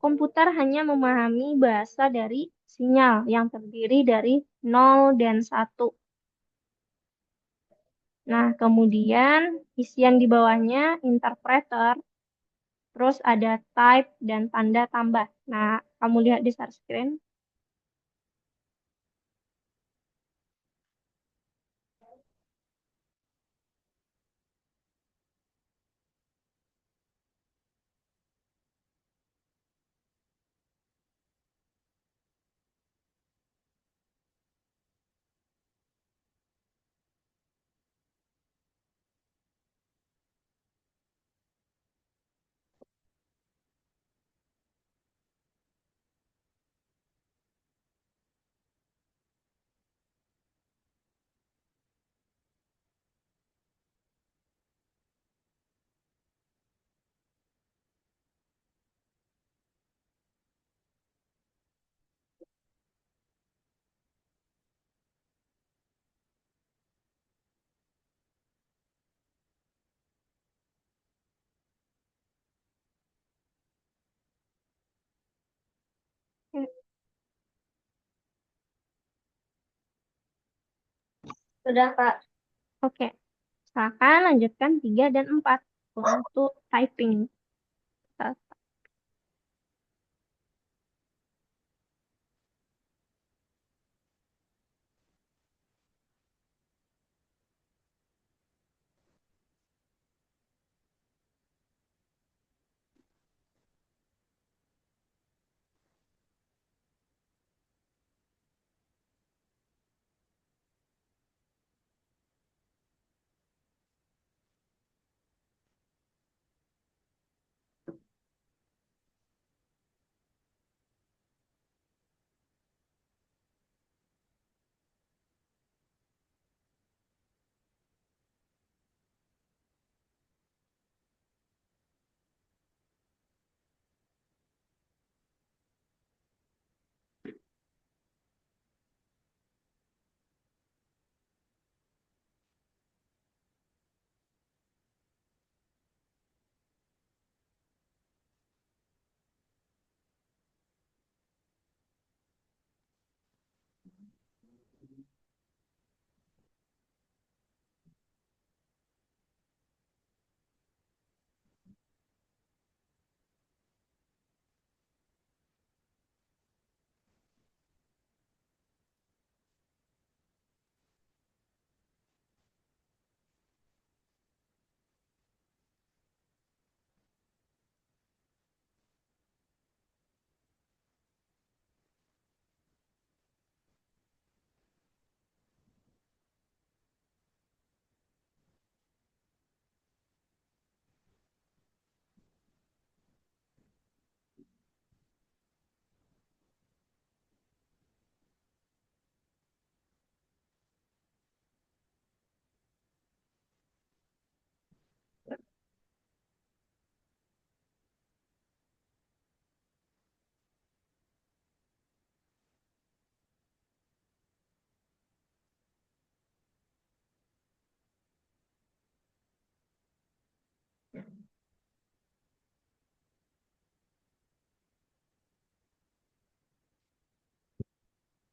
komputer hanya memahami bahasa dari sinyal yang terdiri dari 0 dan 1. Nah, kemudian isian di bawahnya interpreter, terus ada type dan tanda tambah. Nah, kamu lihat di share screen. sudah, Kak. Oke, silakan lanjutkan 3 dan 4 untuk typing.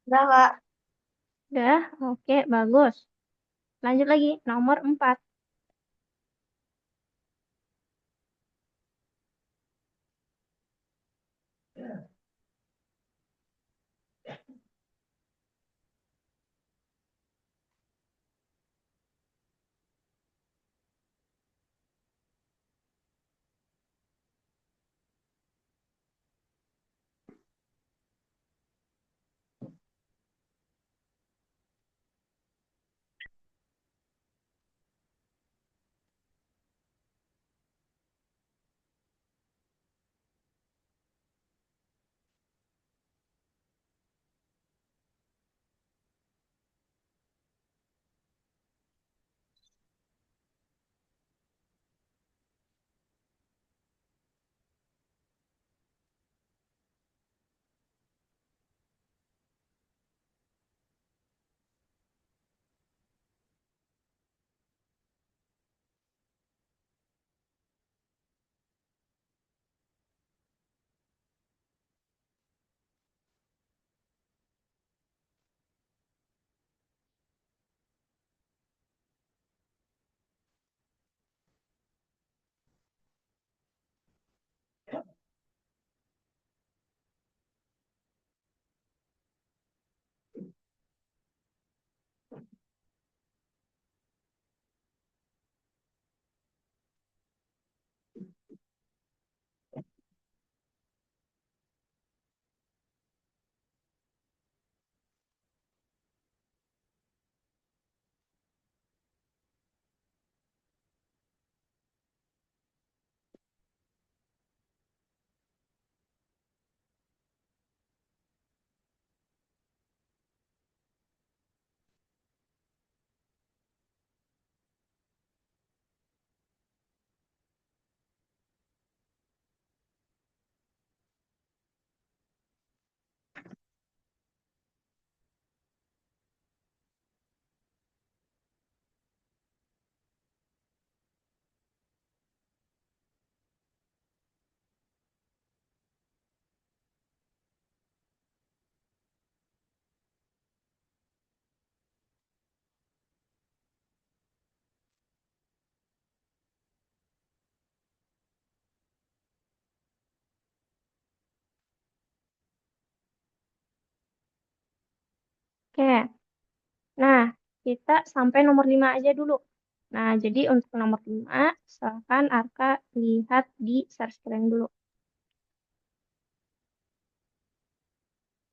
Udah, Kak. Udah, oke, bagus. Lanjut lagi, nomor 4. Oke, nah kita sampai nomor 5 aja dulu. Nah, jadi untuk nomor 5, silakan Arka lihat di share screen dulu.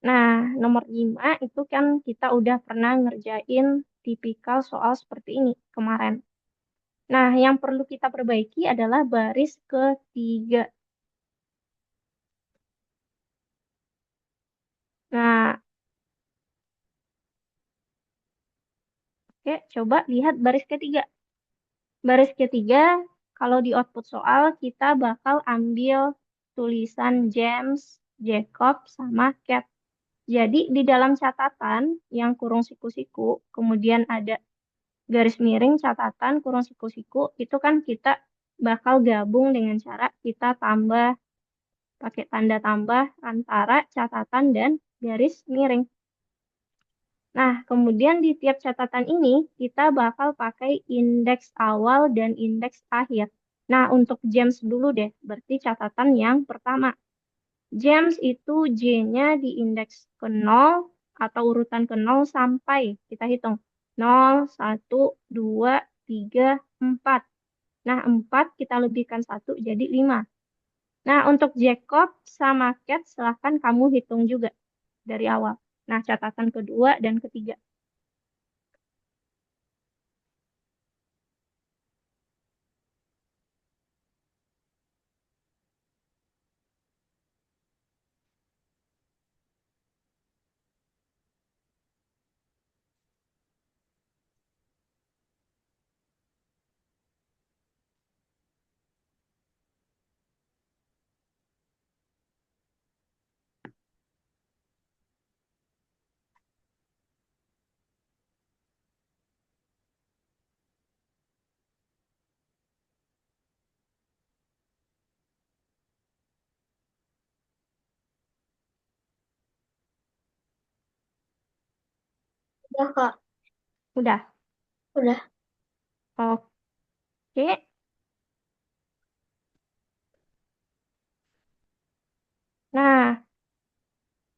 Nah, nomor 5 itu kan kita udah pernah ngerjain tipikal soal seperti ini kemarin. Nah, yang perlu kita perbaiki adalah baris ketiga. Nah, oke, coba lihat baris ketiga. Baris ketiga, kalau di output soal, kita bakal ambil tulisan James, Jacob, sama Cat. Jadi, di dalam catatan yang kurung siku-siku, kemudian ada garis miring catatan kurung siku-siku, itu kan kita bakal gabung dengan cara kita tambah pakai tanda tambah antara catatan dan garis miring. Nah, kemudian di tiap catatan ini kita bakal pakai indeks awal dan indeks akhir. Nah, untuk James dulu deh, berarti catatan yang pertama. James itu J-nya di indeks ke 0 atau urutan ke 0 sampai kita hitung. 0, 1, 2, 3, 4. Nah, 4 kita lebihkan 1 jadi 5. Nah, untuk Jacob sama Cat silahkan kamu hitung juga dari awal. Nah, catatan kedua dan ketiga. Udah, Kak. Udah. Udah. Oke. Nah,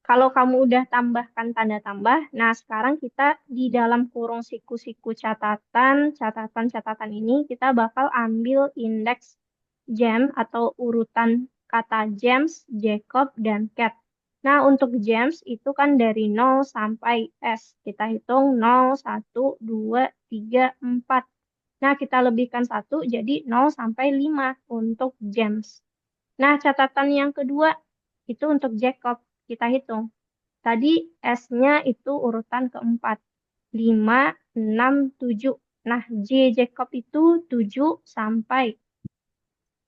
kalau kamu udah tambahkan tanda tambah, nah sekarang kita di dalam kurung siku-siku catatan ini kita bakal ambil indeks James atau urutan kata James, Jacob, dan Cat. Nah, untuk James itu kan dari 0 sampai S. Kita hitung 0, 1, 2, 3, 4. Nah, kita lebihkan 1 jadi 0 sampai 5 untuk James. Nah, catatan yang kedua itu untuk Jacob. Kita hitung. Tadi S-nya itu urutan keempat. 5, 6, 7. Nah, J Jacob itu 7 sampai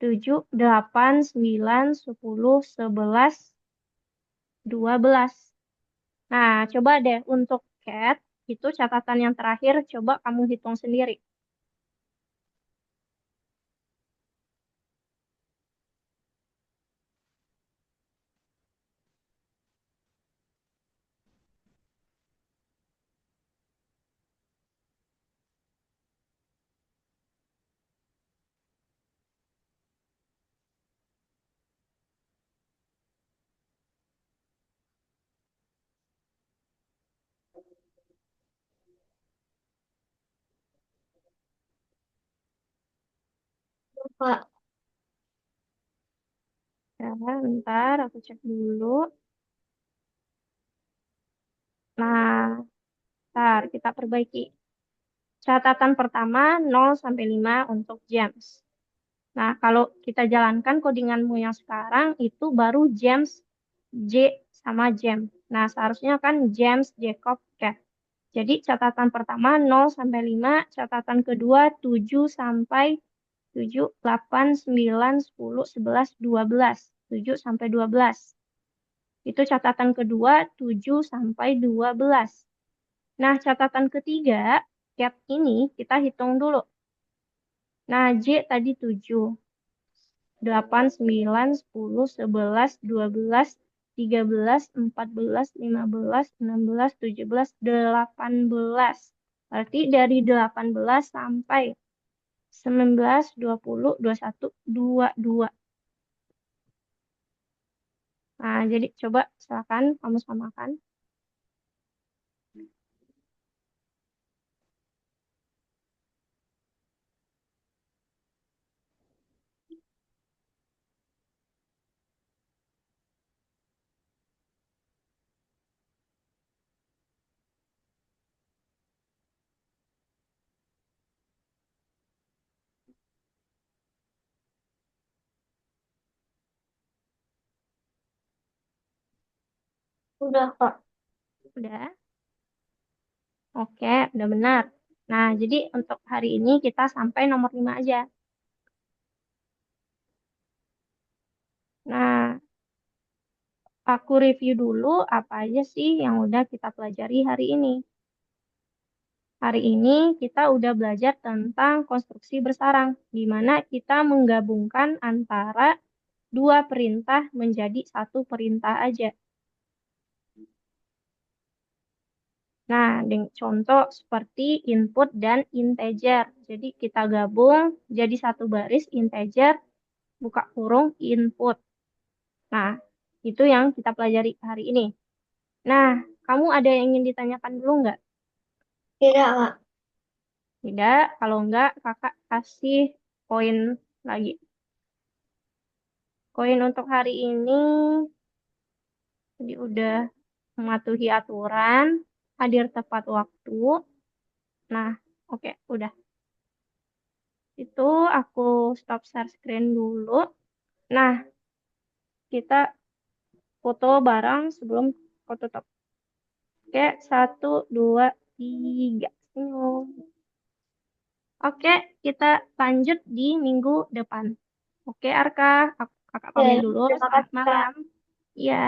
7, 8, 9, 10, 11, 12. Nah, coba deh untuk cat, itu catatan yang terakhir, coba kamu hitung sendiri. Kak. Ya, bentar, aku cek dulu. Nah, bentar, kita perbaiki. Catatan pertama 0 sampai 5 untuk James. Nah, kalau kita jalankan codinganmu yang sekarang, itu baru James, J, sama James. Nah, seharusnya kan James, Jacob, Cat. Jadi catatan pertama 0 sampai 5, catatan kedua 7 sampai 7, 8, 9, 10, 11, 12. 7 sampai 12. Itu catatan kedua 7 sampai 12. Nah, catatan ketiga, Cat ini kita hitung dulu. Nah, J tadi 7. 8, 9, 10, 11, 12, 13, 14, 15, 16, 17, 18. Berarti dari 18 sampai 19, 20, 21, 22. Nah, jadi coba silakan kamu samakan. Udah, Kak. Udah? Oke, udah benar. Nah, jadi untuk hari ini kita sampai nomor 5 aja. Nah, aku review dulu apa aja sih yang udah kita pelajari hari ini. Hari ini kita udah belajar tentang konstruksi bersarang, di mana kita menggabungkan antara dua perintah menjadi satu perintah aja. Nah, dengan contoh seperti input dan integer. Jadi kita gabung jadi satu baris integer, buka kurung input. Nah, itu yang kita pelajari hari ini. Nah, kamu ada yang ingin ditanyakan dulu nggak? Tidak, Kak. Tidak, kalau nggak kakak kasih poin lagi. Koin untuk hari ini, jadi udah mematuhi aturan, hadir tepat waktu. Nah, oke, udah. Itu aku stop share screen dulu. Nah, kita foto bareng sebelum aku tutup. Oke, 1, 2, 3. Senyum. Oke, kita lanjut di minggu depan. Oke, Arka, kakak Ya, pamit dulu. terima Selamat kasih, Kak. malam. Ya.